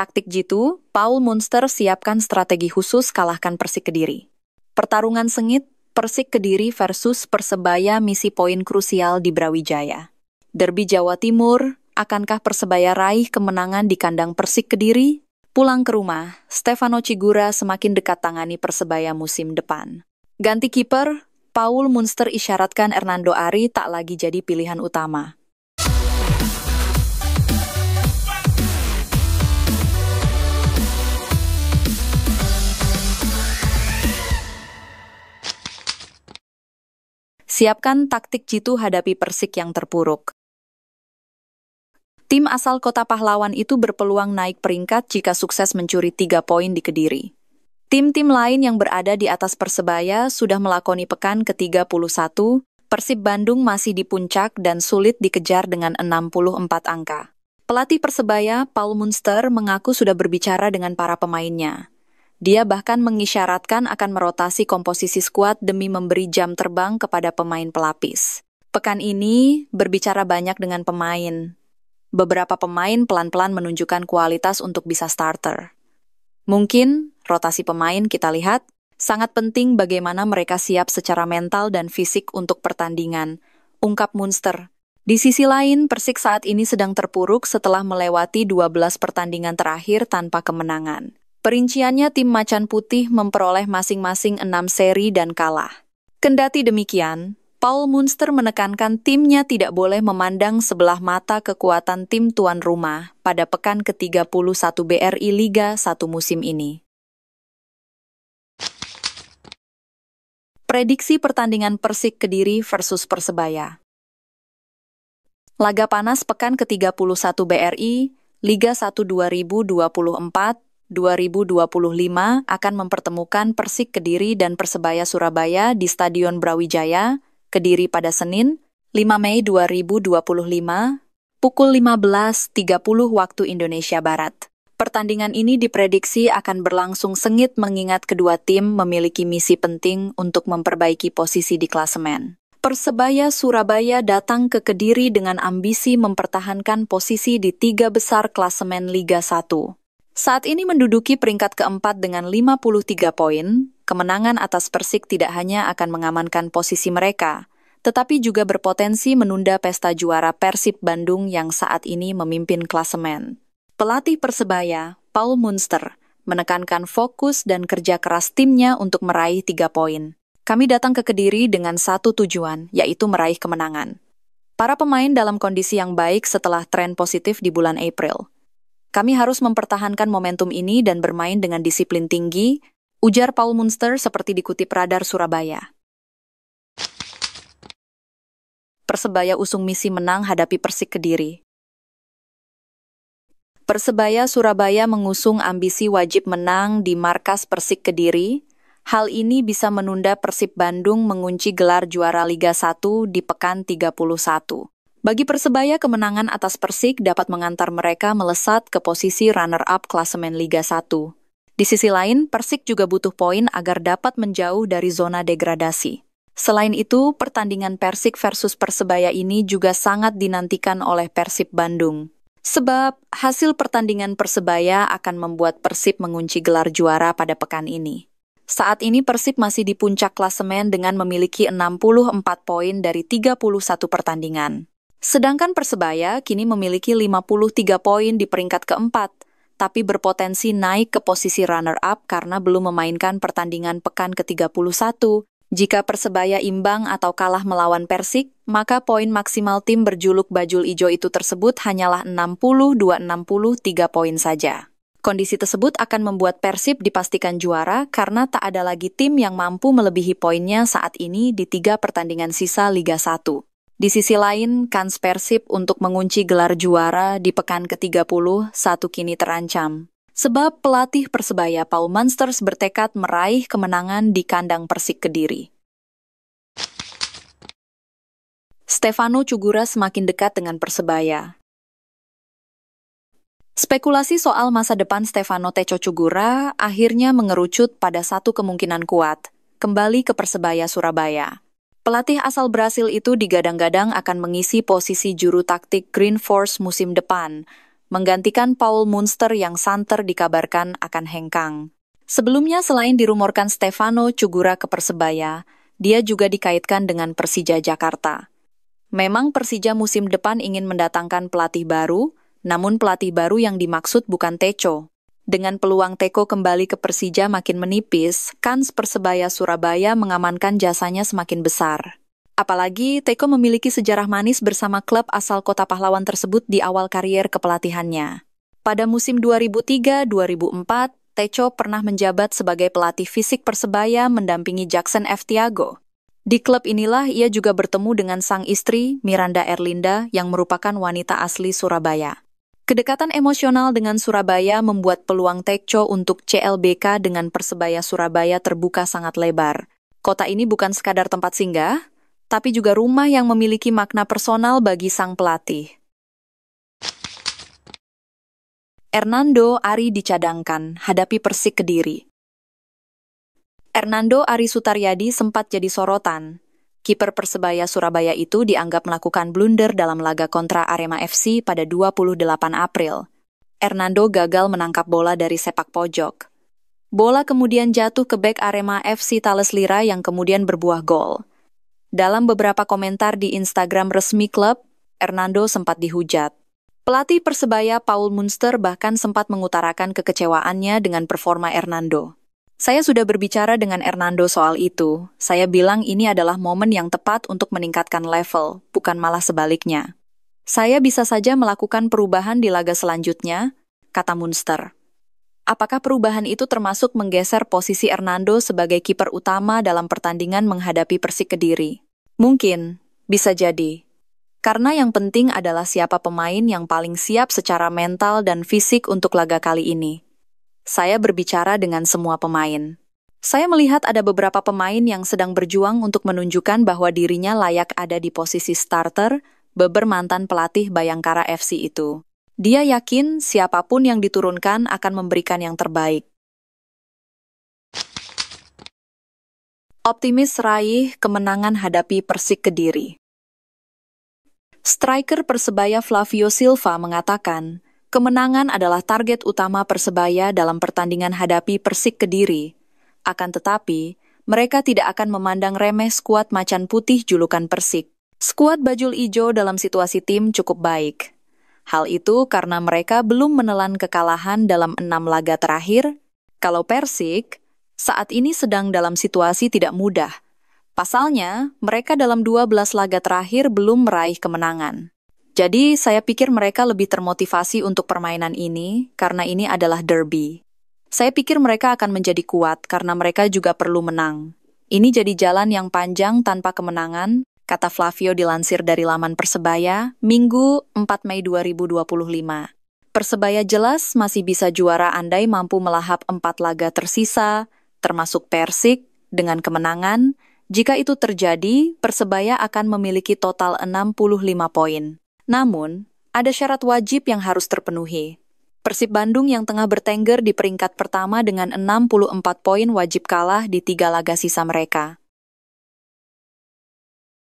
Taktik jitu, Paul Munster siapkan strategi khusus kalahkan Persik Kediri. Pertarungan sengit, Persik Kediri versus Persebaya misi poin krusial di Brawijaya. Derby Jawa Timur, akankah Persebaya raih kemenangan di kandang Persik Kediri? Pulang ke rumah, Stefano Cigura semakin dekat tangani Persebaya musim depan. Ganti kiper, Paul Munster isyaratkan Hernando Ari tak lagi jadi pilihan utama. Siapkan taktik jitu hadapi Persik yang terpuruk. Tim asal Kota Pahlawan itu berpeluang naik peringkat jika sukses mencuri 3 poin di Kediri. Tim-tim lain yang berada di atas Persebaya sudah melakoni pekan ke-31, Persib Bandung masih di puncak dan sulit dikejar dengan 64 angka. Pelatih Persebaya, Paul Munster, mengaku sudah berbicara dengan para pemainnya. Dia bahkan mengisyaratkan akan merotasi komposisi skuad demi memberi jam terbang kepada pemain pelapis. Pekan ini berbicara banyak dengan pemain. Beberapa pemain pelan-pelan menunjukkan kualitas untuk bisa starter. Mungkin rotasi pemain kita lihat sangat penting bagaimana mereka siap secara mental dan fisik untuk pertandingan, ungkap Munster. Di sisi lain, Persik saat ini sedang terpuruk setelah melewati 12 pertandingan terakhir tanpa kemenangan. Perinciannya tim Macan Putih memperoleh masing-masing 6 seri dan kalah. Kendati demikian, Paul Munster menekankan timnya tidak boleh memandang sebelah mata kekuatan tim tuan rumah pada pekan ke-31 BRI Liga 1 musim ini. Prediksi pertandingan Persik Kediri versus Persebaya. Laga panas pekan ke-31 BRI Liga 1 2024-2025 akan mempertemukan Persik Kediri dan Persebaya Surabaya di Stadion Brawijaya, Kediri pada Senin, 5 Mei 2025, pukul 15.30 waktu Indonesia Barat. Pertandingan ini diprediksi akan berlangsung sengit mengingat kedua tim memiliki misi penting untuk memperbaiki posisi di klasemen. Persebaya Surabaya datang ke Kediri dengan ambisi mempertahankan posisi di 3 besar klasemen Liga 1. Saat ini menduduki peringkat keempat dengan 53 poin, kemenangan atas Persik tidak hanya akan mengamankan posisi mereka, tetapi juga berpotensi menunda pesta juara Persib Bandung yang saat ini memimpin klasemen. Pelatih Persebaya, Paul Munster, menekankan fokus dan kerja keras timnya untuk meraih 3 poin. Kami datang ke Kediri dengan satu tujuan, yaitu meraih kemenangan. Para pemain dalam kondisi yang baik setelah tren positif di bulan April. Kami harus mempertahankan momentum ini dan bermain dengan disiplin tinggi, ujar Paul Munster seperti dikutip Radar Surabaya. Persebaya usung misi menang hadapi Persik Kediri. Persebaya Surabaya mengusung ambisi wajib menang di markas Persik Kediri. Hal ini bisa menunda Persib Bandung mengunci gelar juara Liga 1 di pekan 31. Bagi Persebaya, kemenangan atas Persik dapat mengantar mereka melesat ke posisi runner-up klasemen Liga 1. Di sisi lain, Persik juga butuh poin agar dapat menjauh dari zona degradasi. Selain itu, pertandingan Persik versus Persebaya ini juga sangat dinantikan oleh Persib Bandung. Sebab, hasil pertandingan Persebaya akan membuat Persib mengunci gelar juara pada pekan ini. Saat ini Persib masih di puncak klasemen dengan memiliki 64 poin dari 31 pertandingan. Sedangkan Persebaya kini memiliki 53 poin di peringkat keempat, tapi berpotensi naik ke posisi runner-up karena belum memainkan pertandingan pekan ke-31. Jika Persebaya imbang atau kalah melawan Persik, maka poin maksimal tim berjuluk Bajul Ijo itu tersebut hanyalah 62-63 poin saja. Kondisi tersebut akan membuat Persib dipastikan juara karena tak ada lagi tim yang mampu melebihi poinnya saat ini di 3 pertandingan sisa Liga 1. Di sisi lain, kans Persib untuk mengunci gelar juara di pekan ke-31 kini terancam. Sebab pelatih Persebaya Paul Munster bertekad meraih kemenangan di kandang Persik Kediri. Stefano Cugura semakin dekat dengan Persebaya. Spekulasi soal masa depan Stefano Teco Cugura akhirnya mengerucut pada satu kemungkinan kuat, kembali ke Persebaya Surabaya. Pelatih asal Brasil itu digadang-gadang akan mengisi posisi juru taktik Green Force musim depan, menggantikan Paul Munster yang santer dikabarkan akan hengkang. Sebelumnya selain dirumorkan Stefano Cugura ke Persebaya, dia juga dikaitkan dengan Persija Jakarta. Memang Persija musim depan ingin mendatangkan pelatih baru, namun pelatih baru yang dimaksud bukan Teco. Dengan peluang Teko kembali ke Persija makin menipis, kans Persebaya Surabaya mengamankan jasanya semakin besar. Apalagi Teko memiliki sejarah manis bersama klub asal kota pahlawan tersebut di awal karier kepelatihannya. Pada musim 2003-2004, Teco pernah menjabat sebagai pelatih fisik Persebaya mendampingi Jackson F. Tiago. Di klub inilah ia juga bertemu dengan sang istri, Miranda Erlinda, yang merupakan wanita asli Surabaya. Kedekatan emosional dengan Surabaya membuat peluang Teco untuk CLBK dengan Persebaya Surabaya terbuka sangat lebar. Kota ini bukan sekadar tempat singgah, tapi juga rumah yang memiliki makna personal bagi sang pelatih. Hernando Ari dicadangkan, hadapi Persik Kediri. Hernando Ari Sutaryadi sempat jadi sorotan. Kiper Persebaya Surabaya itu dianggap melakukan blunder dalam laga kontra Arema FC pada 28 April. Hernando gagal menangkap bola dari sepak pojok. Bola kemudian jatuh ke bek Arema FC Thales Lira yang kemudian berbuah gol. Dalam beberapa komentar di Instagram resmi klub, Hernando sempat dihujat. Pelatih Persebaya Paul Munster bahkan sempat mengutarakan kekecewaannya dengan performa Hernando. Saya sudah berbicara dengan Hernando soal itu. Saya bilang ini adalah momen yang tepat untuk meningkatkan level, bukan malah sebaliknya. Saya bisa saja melakukan perubahan di laga selanjutnya, kata Munster. Apakah perubahan itu termasuk menggeser posisi Hernando sebagai kiper utama dalam pertandingan menghadapi Persik Kediri? Mungkin, bisa jadi. Karena yang penting adalah siapa pemain yang paling siap secara mental dan fisik untuk laga kali ini. Saya berbicara dengan semua pemain. Saya melihat ada beberapa pemain yang sedang berjuang untuk menunjukkan bahwa dirinya layak ada di posisi starter, beber mantan pelatih Bayangkara FC itu. Dia yakin siapapun yang diturunkan akan memberikan yang terbaik. Optimis raih kemenangan hadapi Persik Kediri. Striker Persebaya Flavio Silva mengatakan, kemenangan adalah target utama Persebaya dalam pertandingan hadapi Persik Kediri. Akan tetapi, mereka tidak akan memandang remeh skuad Macan Putih julukan Persik. Skuad Bajul Ijo dalam situasi tim cukup baik. Hal itu karena mereka belum menelan kekalahan dalam 6 laga terakhir. Kalau Persik, saat ini sedang dalam situasi tidak mudah. Pasalnya, mereka dalam 12 laga terakhir belum meraih kemenangan. Jadi, saya pikir mereka lebih termotivasi untuk permainan ini, karena ini adalah derby. Saya pikir mereka akan menjadi kuat, karena mereka juga perlu menang. Ini jadi jalan yang panjang tanpa kemenangan, kata Flavio dilansir dari laman Persebaya, Minggu 4 Mei 2025. Persebaya jelas masih bisa juara andai mampu melahap 4 laga tersisa, termasuk Persik, dengan kemenangan. Jika itu terjadi, Persebaya akan memiliki total 65 poin. Namun, ada syarat wajib yang harus terpenuhi. Persib Bandung yang tengah bertengger di peringkat pertama dengan 64 poin wajib kalah di 3 laga sisa mereka.